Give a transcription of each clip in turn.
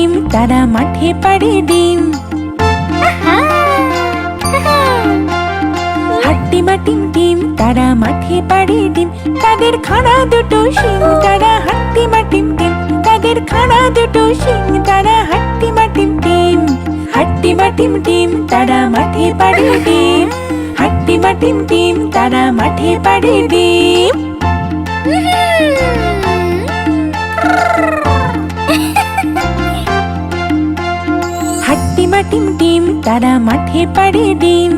Team তারা মাঠে পাড়ে ডিম। হাট্টিমা টিম টিম তারা মাঠে পাড়ে ডিম, তাদের খাড়া দুটো শিং তারা হাট্টিমা টিম টিম, তাদের খাড়া দুটো শিং তারা হাট্টিমা টিম টিম। হাট্টিমা টিম টিম তারা মাঠে পাড়ে ডিম, হাট্টিমা টিম টিম তারা মাঠে পাড়ে ডিম। হাট্টিমা টিম টিম তারা মাঠে পাড়ে ডিম,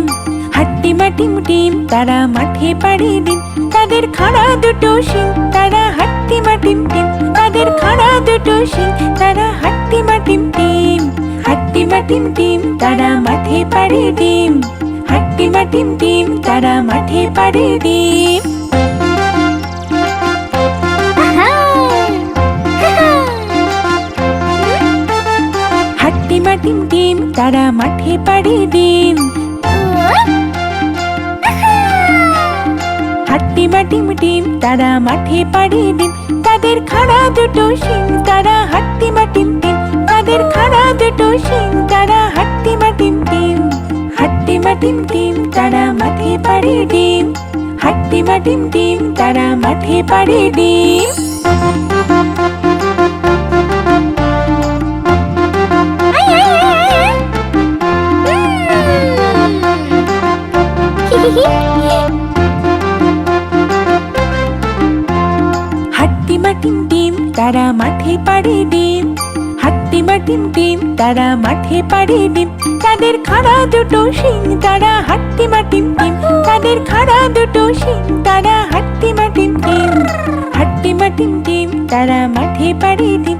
হাট্টিমা টিম টিম তারা মাঠে পাড়ে ডিম, তাদের খাড়া দুটো শিং তারা হাট্টিমা টিম টিম, তাদের খাড়া দুটো শিং তারা হাট্টিমা টিম টিম। হাট্টিমা টিম টিম তারা মাঠে পাড়ে ডিম, হাট্টিমা টিম টিম তারা মাঠে পাড়ে ডিম। হাট্টিমা টিম টিম তারা মাঠে পাড়ে ডিম, হাট্টিমা টিম টিম তারা মাঠে পাড়ে ডিম, তাদের খাড়া দুটো শিং তারা হাট্টিমা টিম টিম, তাদের খাড়া দুটো শিং তারা হাট্টিমা টিম টিম। হাট্টিমা টিম টিম তারা মাঠে পাড়ে ডিম, হাট্টিমা টিম টিম তারা মাঠে পাড়ে ডিম। হাট্টিমা টিম টিম তারা মাঠে পাড়ে ডিম, হাট্টিমা টিম টিম তারা মাঠে পাড়ে ডিম, তাদের খাড়া দুটো শিং তারা হাট্টিমা টিম টিম, তাদের খাড়া দুটো শিং তারা হাট্টিমা টিম টিম। হাট্টিমা টিম টিম তারা মাঠে পাড়ে ডিম,